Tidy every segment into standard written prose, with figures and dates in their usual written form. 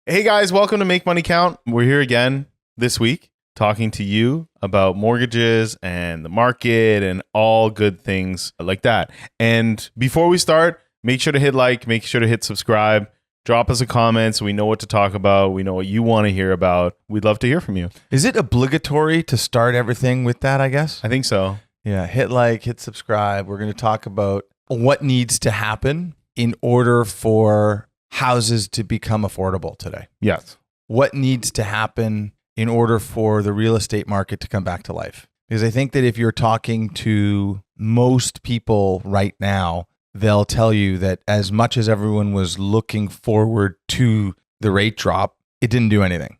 Hey guys, welcome to Make Money Count. We're here again this week talking to you about mortgages and the market and all good things like that. And before we start, make sure to hit like, make sure to hit subscribe, drop us a comment so we know what to talk about. We know what you want to hear about. We'd love to hear from you. Is it obligatory to start everything with that, I guess? I think so. Yeah, hit like, hit subscribe. We're going to talk about what needs to happen in order for houses to become affordable today. Yes. What needs to happen in order for the real estate market to come back to life? Because I think that if you're talking to most people right now, they'll tell you that as much as everyone was looking forward to the rate drop, it didn't do anything.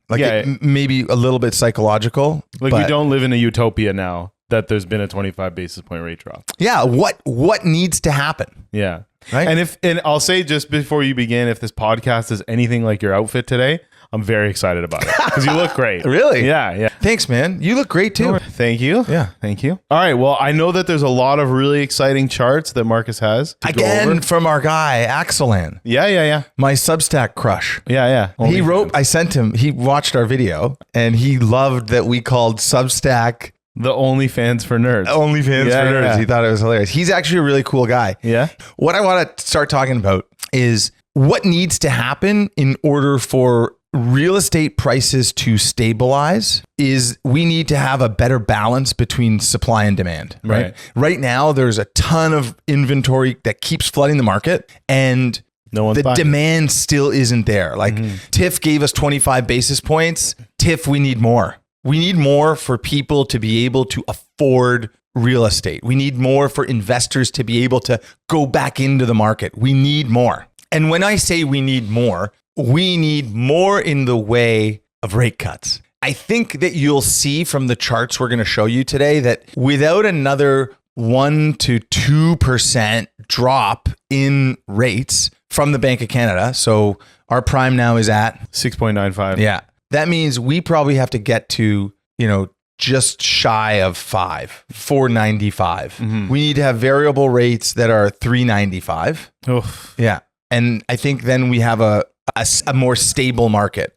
Maybe a little bit psychological. Like we don't live in a utopia now that there's been a 25 basis point rate drop. Yeah. What needs to happen? Yeah. Right. And I'll say just before you begin, if this podcast is anything like your outfit today, I'm very excited about it because you look great. Really? Yeah. Thanks, man. You look great too. Thank you. Yeah. Thank you. All right. Well, I know that there's a lot of really exciting charts that Marcus has to go over. Again, from our guy, Axelan. Yeah. My Substack crush. Yeah. I sent him, he watched our video and he loved that we called Substack the OnlyFans for nerds. OnlyFans for nerds. Yeah. He thought it was hilarious. He's actually a really cool guy. Yeah. What I want to start talking about is what needs to happen in order for real estate prices to stabilize is we need to have a better balance between supply and demand, right? Right now, there's a ton of inventory that keeps flooding the market and the demand still isn't there. Like TIFF gave us 25 basis points. TIFF, we need more. We need more for people to be able to afford real estate. We need more for investors to be able to go back into the market. We need more. And when I say we need more in the way of rate cuts. I think that you'll see from the charts we're going to show you today that without another 1 to 2% drop in rates from the Bank of Canada, so our prime now is at 6.95. Yeah. That means we probably have to get to, just shy of 4.95. We need to have variable rates that are 3.95. Oof. Yeah. And I think then we have a more stable market.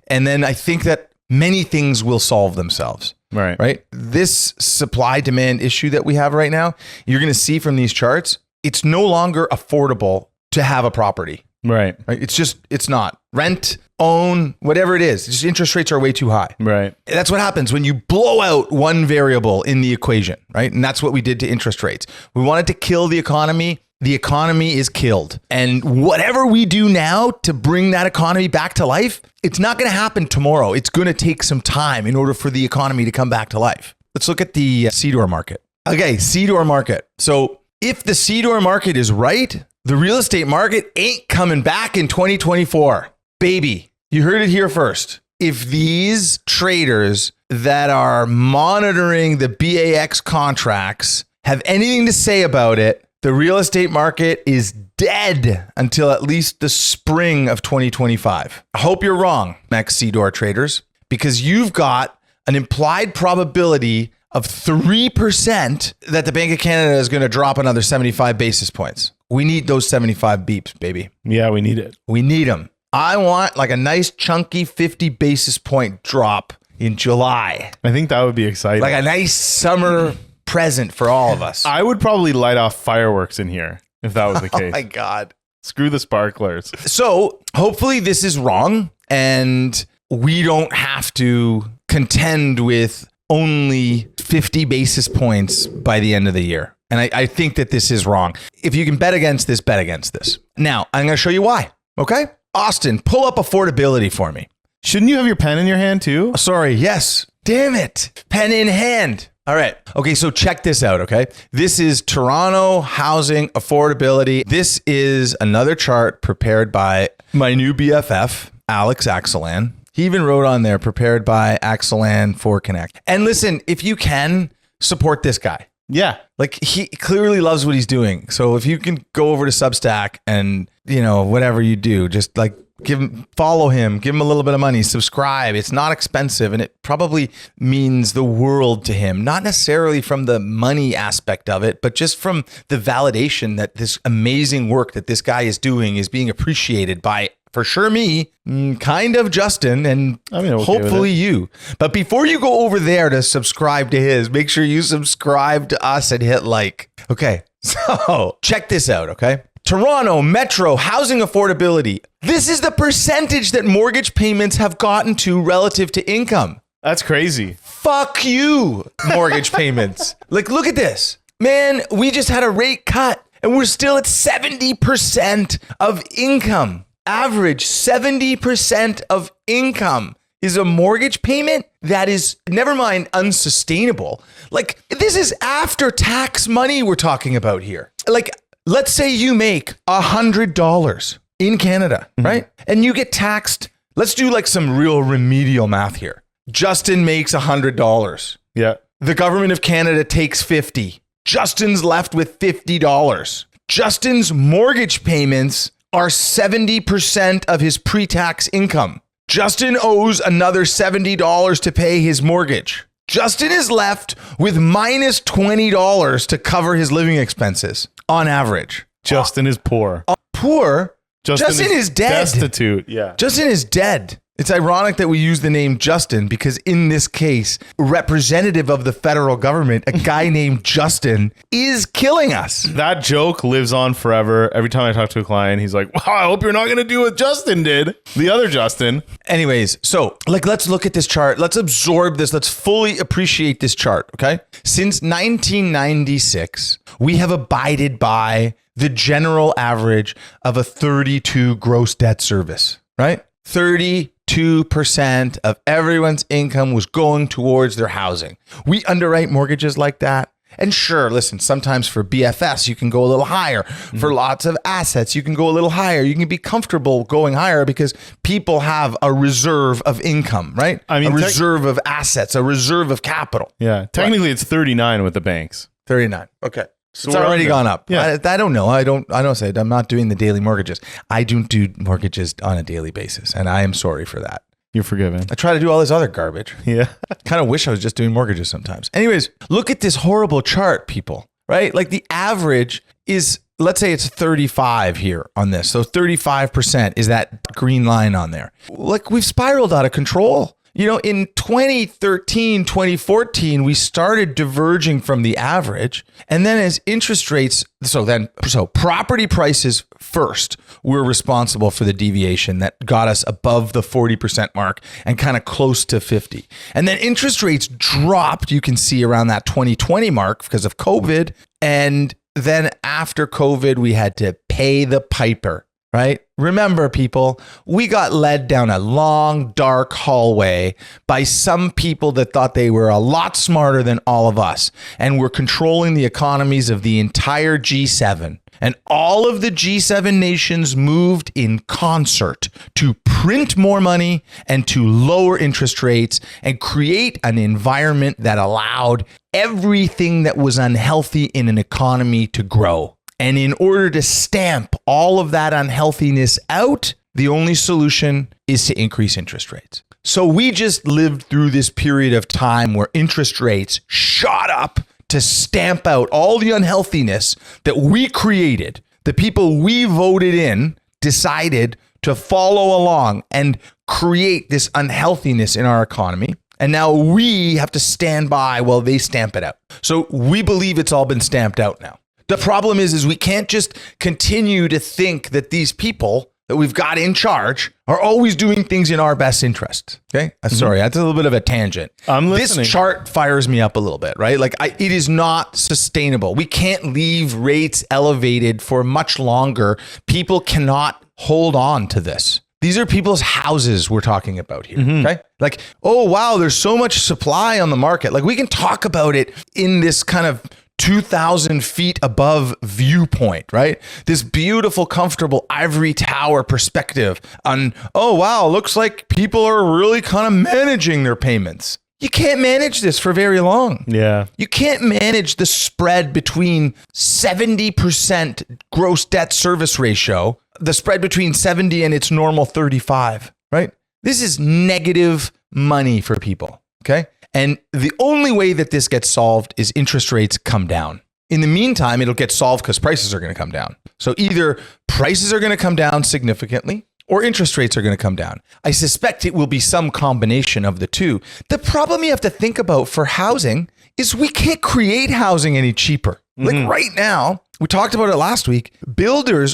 And then I think that many things will solve themselves. Right. This supply demand issue that we have right now, you're going to see from these charts, it's no longer affordable to have a property. Right. It's not. Rent, own, whatever it is. Just interest rates are way too high. Right. That's what happens when you blow out one variable in the equation, right? And that's what we did to interest rates. We wanted to kill the economy. The economy is killed. And whatever we do now to bring that economy back to life, it's not going to happen tomorrow. It's going to take some time in order for the economy to come back to life. Let's look at the CDOR market. Okay, CDOR market. So if the CDOR market is right, the real estate market ain't coming back in 2024. Baby, you heard it here first. If these traders that are monitoring the BAX contracts have anything to say about it, the real estate market is dead until at least the spring of 2025. I hope you're wrong, Max CDOR traders, because you've got an implied probability of 3% that the Bank of Canada is going to drop another 75 basis points. We need those 75 beeps, baby. Yeah, we need it. We need them. I want like a nice chunky 50 basis point drop in July. I think that would be exciting. Like a nice summer present for all of us. I would probably light off fireworks in here if that was the case. Oh my God. Screw the sparklers. So hopefully this is wrong and we don't have to contend with only 50 basis points by the end of the year. And I think that this is wrong. If you can bet against this, bet against this. Now, I'm going to show you why. Okay? Austin, pull up affordability for me. Shouldn't you have your pen in your hand too? Sorry. Yes. Damn it. Pen in hand. All right. Okay. So check this out. Okay. This is Toronto housing affordability. This is another chart prepared by my new BFF, Alex Axelan. He even wrote on there, prepared by Axelan for Cannect. And listen, if you can support this guy. Yeah. Like he clearly loves what he's doing. So if you can go over to Substack and, whatever you do, just like follow him, give him a little bit of money, subscribe. It's not expensive and it probably means the world to him. Not necessarily from the money aspect of it, but just from the validation that this amazing work that this guy is doing is being appreciated by For sure me, kind of Justin, and okay with hopefully you. But before you go over there to subscribe to his, make sure you subscribe to us and hit like. Okay, so check this out, okay? Toronto Metro housing affordability. This is the percentage that mortgage payments have gotten to relative to income. That's crazy. Fuck you, mortgage payments. Like, look at this. Man, we just had a rate cut and we're still at 70% of income. Average 70% of income is a mortgage payment that is, never mind, unsustainable. Like, this is after tax money we're talking about here. Like, let's say you make $100 in Canada, right? And you get taxed. Let's do like some real remedial math here. Justin makes $100. Yeah. The government of Canada takes $50. Justin's left with $50. Justin's mortgage payments are 70% of his pre-tax income. Justin owes another $70 to pay his mortgage. Justin is left with minus $20 to cover his living expenses on average. Justin is poor. Poor? Justin is dead. Destitute. Yeah. Justin is dead. It's ironic that we use the name Justin because in this case, representative of the federal government, a guy named Justin, is killing us. That joke lives on forever. Every time I talk to a client, he's like, wow, I hope you're not going to do what Justin did. The other Justin. Anyways, so like, let's look at this chart. Let's absorb this. Let's fully appreciate this chart. Okay. Since 1996, we have abided by the general average of a 32 gross debt service, right? 32% of everyone's income was going towards their housing. We underwrite mortgages like that. And sure, listen, sometimes for BFS, you can go a little higher. For lots of assets, you can go a little higher. You can be comfortable going higher because people have a reserve of income, right? I mean, a reserve of assets, a reserve of capital. Yeah. Technically, it's 39 with the banks. 39. Okay. So it's already gone up. Yeah. I don't know. I don't say it. I'm not doing the daily mortgages. I don't do mortgages on a daily basis. And I am sorry for that. You're forgiven. I try to do all this other garbage. Yeah. Kind of wish I was just doing mortgages sometimes. Anyways, look at this horrible chart, people, right? Like the average is, let's say it's 35 here on this. So 35% is that green line on there. Like we've spiraled out of control. You know, in 2013, 2014, we started diverging from the average. And then as interest rates, so property prices first were responsible for the deviation that got us above the 40% mark and kind of close to 50. And then interest rates dropped, you can see around that 2020 mark because of COVID. And then after COVID, we had to pay the piper. Right? Remember, people, we got led down a long, dark hallway by some people that thought they were a lot smarter than all of us and were controlling the economies of the entire G7. And all of the G7 nations moved in concert to print more money and to lower interest rates and create an environment that allowed everything that was unhealthy in an economy to grow. And in order to stamp all of that unhealthiness out, the only solution is to increase interest rates. So we just lived through this period of time where interest rates shot up to stamp out all the unhealthiness that we created. The people we voted in decided to follow along and create this unhealthiness in our economy. And now we have to stand by while they stamp it out. So we believe it's all been stamped out now. The problem is we can't just continue to think that these people that we've got in charge are always doing things in our best interest. Okay. Sorry, that's a little bit of a tangent. I'm listening. This chart fires me up a little bit, right? Like it is not sustainable. We can't leave rates elevated for much longer. People cannot hold on to this. These are people's houses we're talking about here. Okay. Like, oh, wow, there's so much supply on the market. Like we can talk about it in this kind of 2,000 feet above viewpoint, right? This beautiful, comfortable ivory tower perspective on, oh, wow, looks like people are really kind of managing their payments. You can't manage this for very long. Yeah. You can't manage the spread between 70% gross debt service ratio, the spread between 70 and its normal 35, right? This is negative money for people, okay? And the only way that this gets solved is interest rates come down. In the meantime, it'll get solved because prices are going to come down. So either prices are going to come down significantly or interest rates are going to come down. I suspect it will be some combination of the two. The problem you have to think about for housing is we can't create housing any cheaper. Like right now, we talked about it last week. Builders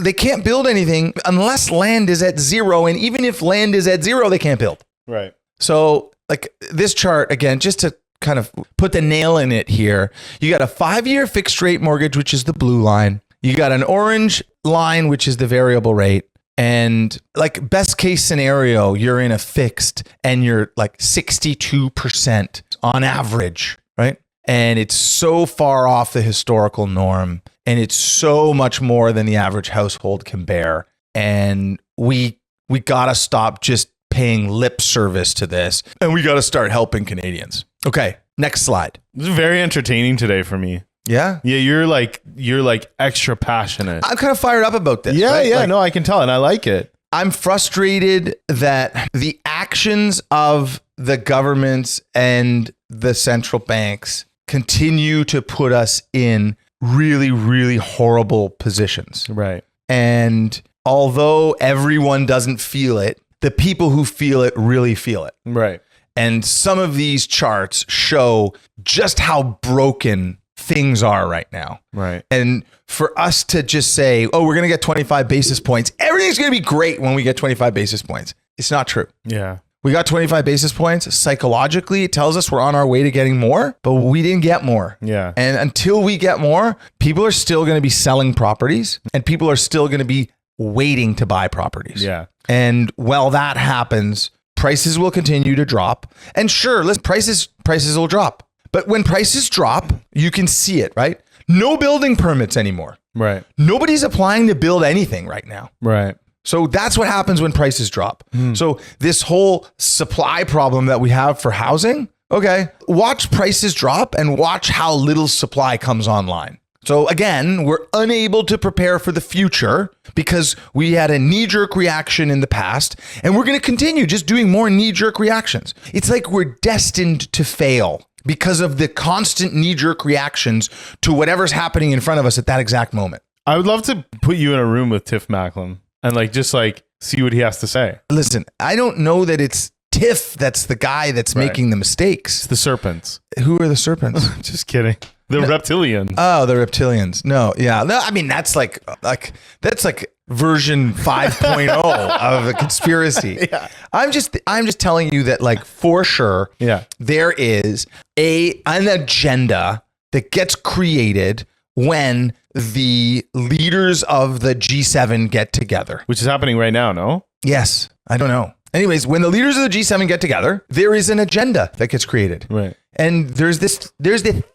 they can't build anything unless land is at zero. And even if land is at zero, they can't build. Right. So like this chart, again, just to kind of put the nail in it here, you got a 5-year fixed rate mortgage, which is the blue line. You got an orange line, which is the variable rate. And like best case scenario, you're in a fixed and you're like 62% on average, right? And it's so far off the historical norm. And it's so much more than the average household can bear. And we got to stop just paying lip service to this. And we got to start helping Canadians. Okay, next slide. This is very entertaining today for me. Yeah? Yeah, you're like extra passionate. I'm kind of fired up about this. Yeah, right? yeah, Like, no, I can tell, and I like it. I'm frustrated that the actions of the governments and the central banks continue to put us in really, really horrible positions. Right. And although everyone doesn't feel it, the people who feel it really feel it. Right. And some of these charts show just how broken things are right now. Right. And for us to just say, oh, we're going to get 25 basis points, everything's going to be great when we get 25 basis points. It's not true. Yeah. We got 25 basis points. Psychologically, it tells us we're on our way to getting more, but we didn't get more. Yeah. And until we get more, people are still going to be selling properties and people are still going to be waiting to buy properties. Yeah. And while that happens, prices will continue to drop. And sure, listen, prices will drop. But when prices drop, you can see it, right? No building permits anymore. Right. Nobody's applying to build anything right now. Right. So that's what happens when prices drop. So this whole supply problem that we have for housing, okay, watch prices drop and watch how little supply comes online. So again, we're unable to prepare for the future because we had a knee-jerk reaction in the past, and we're going to continue just doing more knee-jerk reactions. It's like we're destined to fail because of the constant knee-jerk reactions to whatever's happening in front of us at that exact moment. I would love to put you in a room with Tiff Macklem and just see what he has to say. Listen, I don't know that it's Tiff that's the guy that's making the mistakes. It's the serpents. Who are the serpents? Just kidding. The reptilians. Oh, the reptilians. No, yeah. No, I mean, that's like version 5.0 of a conspiracy. Yeah. I'm just telling you that for sure, Yeah. there is an agenda that gets created when the leaders of the G7 get together. Which is happening right now, no? Yes. I don't know. Anyways, when the leaders of the G7 get together, there is an agenda that gets created. Right. And there's this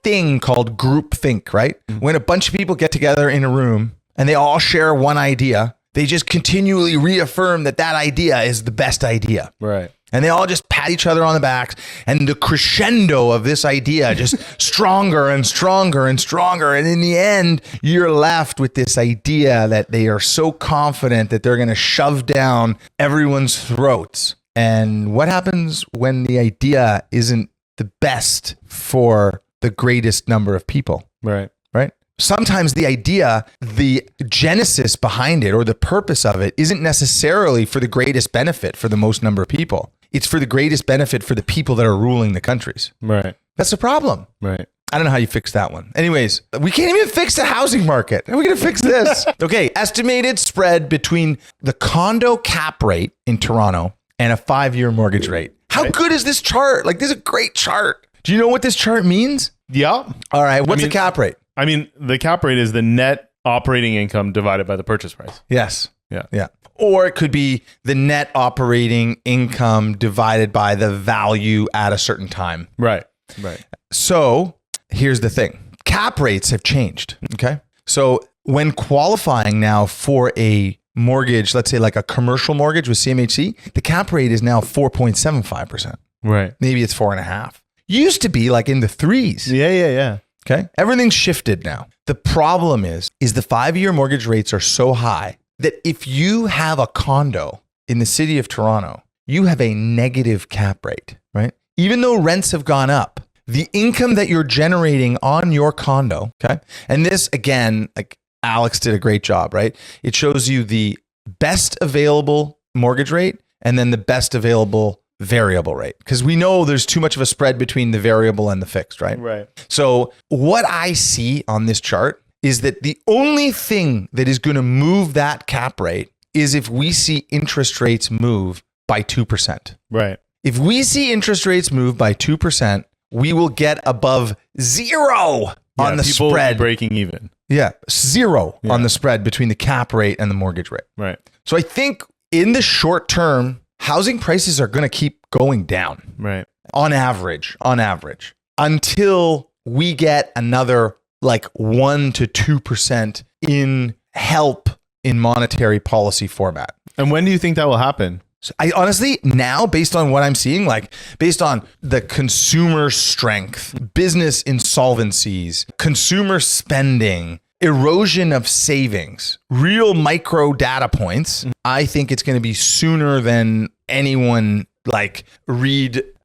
thing called groupthink, right? When a bunch of people get together in a room and they all share one idea, they just continually reaffirm that idea is the best idea. Right. And they all just pat each other on the backs, and the crescendo of this idea just stronger and stronger and stronger. And in the end, you're left with this idea that they are so confident that they're going to shove down everyone's throats. And what happens when the idea isn't the best for the greatest number of people? Right. Right? Sometimes the idea, the genesis behind it or the purpose of it isn't necessarily for the greatest benefit for the most number of people. It's for the greatest benefit for the people that are ruling the countries. Right. That's the problem. Right. I don't know how you fix that one. Anyways, we can't even fix the housing market. How are we going to fix this? Okay. Estimated spread between the condo cap rate in Toronto and a 5-year mortgage rate. How good is this chart? This is a great chart. Do you know what this chart means? Yeah. All right. What's the cap rate? I mean, the cap rate is the net operating income divided by the purchase price. Yes. Yeah. Yeah. Or it could be the net operating income divided by the value at a certain time. Right. Right. So here's the thing. Cap rates have changed. Okay. So when qualifying now for a mortgage, let's say like a commercial mortgage with CMHC, the cap rate is now 4.75%. Right. Maybe it's 4.5%. Used to be in the 3s. Yeah. Okay. Everything's shifted now. The problem is the 5-year mortgage rates are so high that if you have a condo in the city of Toronto, you have a negative cap rate, right? Even though rents have gone up, the income that you're generating on your condo, okay? And this, again, Alex did a great job, right? It shows you the best available mortgage rate and then the best available variable rate. Because we know there's too much of a spread between the variable and the fixed, right? Right. So what I see on this chart is that the only thing that is going to move that cap rate is if we see interest rates move by 2%. Right. If we see interest rates move by 2%, we will get above zero on the people spread. Breaking even. Yeah, zero on the spread between the cap rate and the mortgage rate. Right. So I think in the short term, housing prices are going to keep going down. Right. On average, until we get another like 1 to 2% in help in monetary policy format. And when do you think that will happen? So I honestly, now based on what I'm seeing, like based on the consumer strength, business insolvencies, consumer spending, erosion of savings, real micro data points, I think it's going to be sooner than anyone like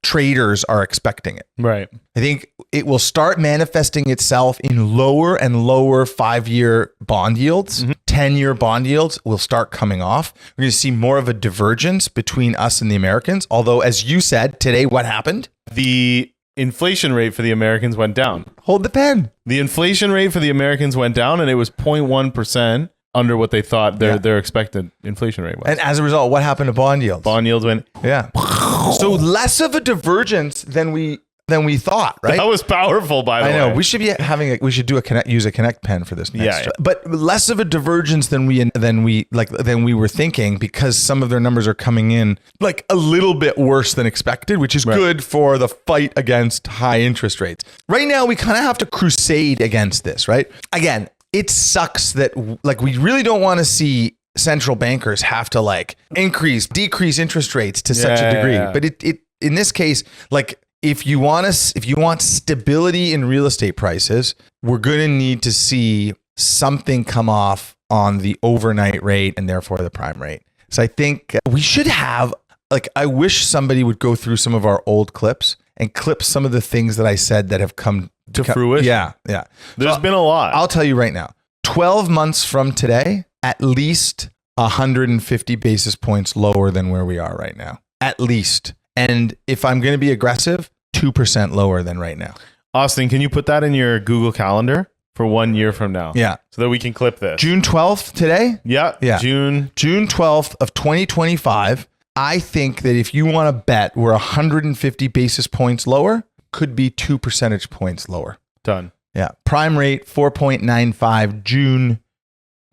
traders are expecting it. Right. I think it will start manifesting itself in lower and lower 5-year bond yields. 10-year bond yields will start coming off. We're going to see more of a divergence between us and the Americans. Although, as you said today, what happened? The inflation rate for the Americans went down. Hold the pen. The inflation rate for the Americans went down, and it was 0.1% under what they thought their expected inflation rate was. And as a result, what happened to bond yields? Bond yields went. Yeah. So less of a divergence than we thought, right? That was powerful, by the way. I know. We should be we should do use a Connect pen for this next. Yeah. But less of a divergence than we were thinking, because some of their numbers are coming in like a little bit worse than expected, which is good for the fight against high interest rates. Right now, we kind of have to crusade against this, right? Again, it sucks that like we really don't want to see central bankers have to like decrease interest rates to such a degree. But it in this case, like if you want stability in real estate prices, we're going to need to see something come off on the overnight rate and therefore the prime rate. So I think we should have I wish somebody would go through some of our old clips and clip some of the things that I said that have come to fruition. Yeah. There's been a lot. I'll tell you right now, 12 months from today, at least 150 basis points lower than where we are right now. At least. And if I'm going to be aggressive, 2% lower than right now. Austin, can you put that in your Google Calendar for 1 year from now? Yeah. So that we can clip this. June 12th today? Yeah. June 12th of 2025. I think that if you want to bet we're 150 basis points lower, could be 2 percentage points lower. Done. Yeah. Prime rate 4.95 June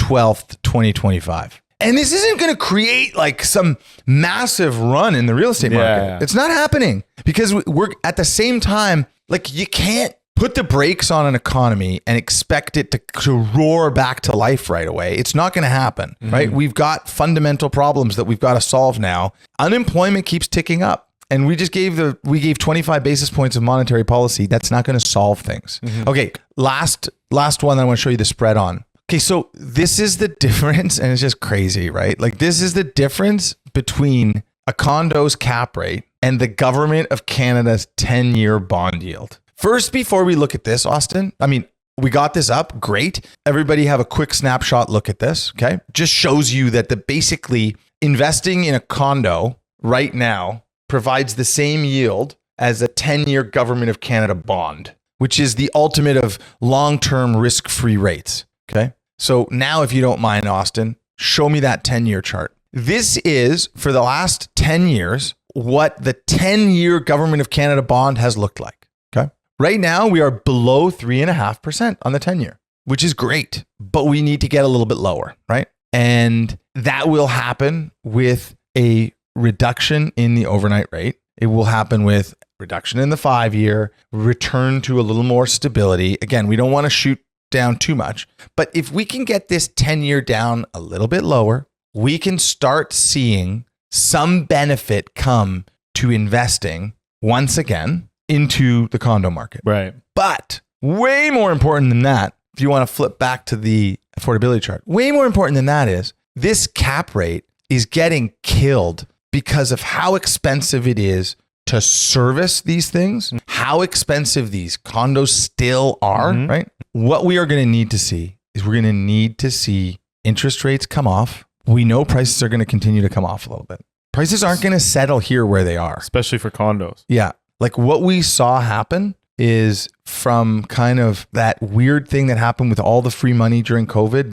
12th, 2025. And this isn't going to create like some massive run in the real estate market. Yeah. It's not happening because we're at the same time, like you can't put the brakes on an economy and expect it to roar back to life right away. It's not going to happen, right? We've got fundamental problems that we've got to solve now. Unemployment keeps ticking up. And we gave 25 basis points of monetary policy. That's not going to solve things. Okay, last one that I want to show you the spread on. Okay, so this is the difference, and it's just crazy, right? Like this is the difference between a condo's cap rate and the government of Canada's 10-year bond yield. First, before we look at this, Austin, I mean, we got this up, great. Everybody have a quick snapshot look at this, okay? Just shows you that basically investing in a condo right now provides the same yield as a 10-year government of Canada bond, which is the ultimate of long-term risk-free rates. Okay. So now, if you don't mind, Austin, show me that 10-year chart. This is for the last 10 years, what the 10-year government of Canada bond has looked like. Okay. Right now, we are below 3.5% on the 10-year, which is great, but we need to get a little bit lower. Right. And that will happen with a reduction in the overnight rate. It will happen with reduction in the 5-year, return to a little more stability. Again, we don't want to shoot down too much, but if we can get this 10-year down a little bit lower, we can start seeing some benefit come to investing once again into the condo market. Right. But way more important than that, if you want to flip back to the affordability chart, way more important than that is this cap rate is getting killed because of how expensive it is to service these things, how expensive these condos still are, right? What we are going to need to see is we're going to need to see interest rates come off. we know prices are going to continue to come off a little bit. Prices aren't going to settle here where they are. Especially for condos. Yeah. Like what we saw happen is from kind of that weird thing that happened with all the free money during COVID,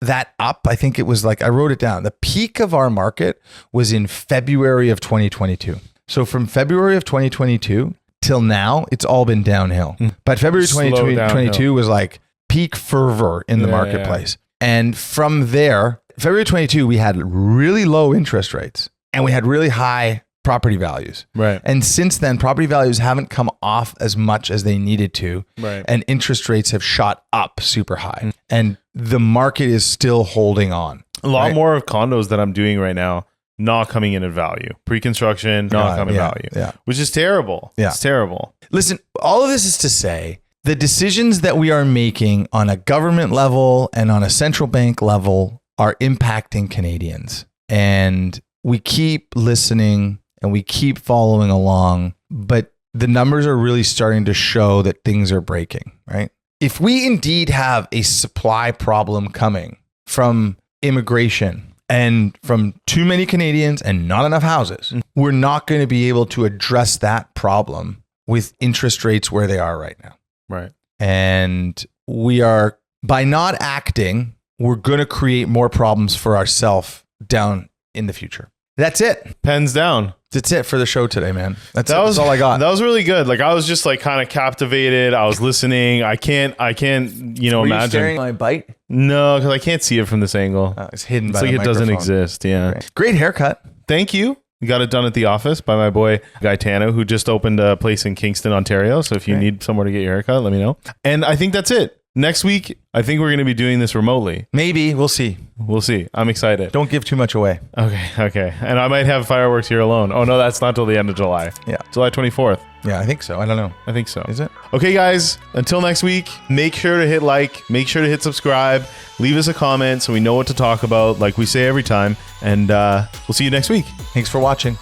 that up, I think it was like, I wrote it down. The peak of our market was in February of 2022. So from February of 2022 till now, it's all been downhill. But February 2022 was like peak fervor in the marketplace. And from there, February 22, we had really low interest rates and we had really high property values. Right. And since then, property values haven't come off as much as they needed to. Right. And interest rates have shot up super high. And the market is still holding on. A lot more of condos that I'm doing right now not coming in at value. Pre-construction, not coming value. Yeah. Which is terrible. Yeah. It's terrible. Listen, all of this is to say the decisions that we are making on a government level and on a central bank level are impacting Canadians. And we keep listening and we keep following along, but the numbers are really starting to show that things are breaking, right? If we indeed have a supply problem coming from immigration and from too many Canadians and not enough houses, we're not going to be able to address that problem with interest rates where they are right now. Right. And we are, by not acting, we're going to create more problems for ourselves down in the future. That's it. Pens down. That's it for the show today, man. That's all I got. That was really good. Like I was just like kind of captivated. I was listening. I can't, Were you imagine. staring at my bite? No, because I can't see it from this angle. It's hidden It's by like the it doesn't microphone. exist. Yeah. Great haircut. Thank you. We got it done at the office by my boy Gaetano, who just opened a place in Kingston, Ontario. So if you need somewhere to get your haircut, let me know. And I think that's it. Next week, I think we're going to be doing this remotely. Maybe. We'll see. We'll see. I'm excited. Don't give too much away. Okay. And I might have fireworks here alone. Oh, no, that's not till the end of July. Yeah. July 24th. Yeah, I think so. I don't know. I think so. Is it? Okay, guys. Until next week, make sure to hit like, make sure to hit subscribe, leave us a comment so we know what to talk about, like we say every time. And we'll see you next week. Thanks for watching.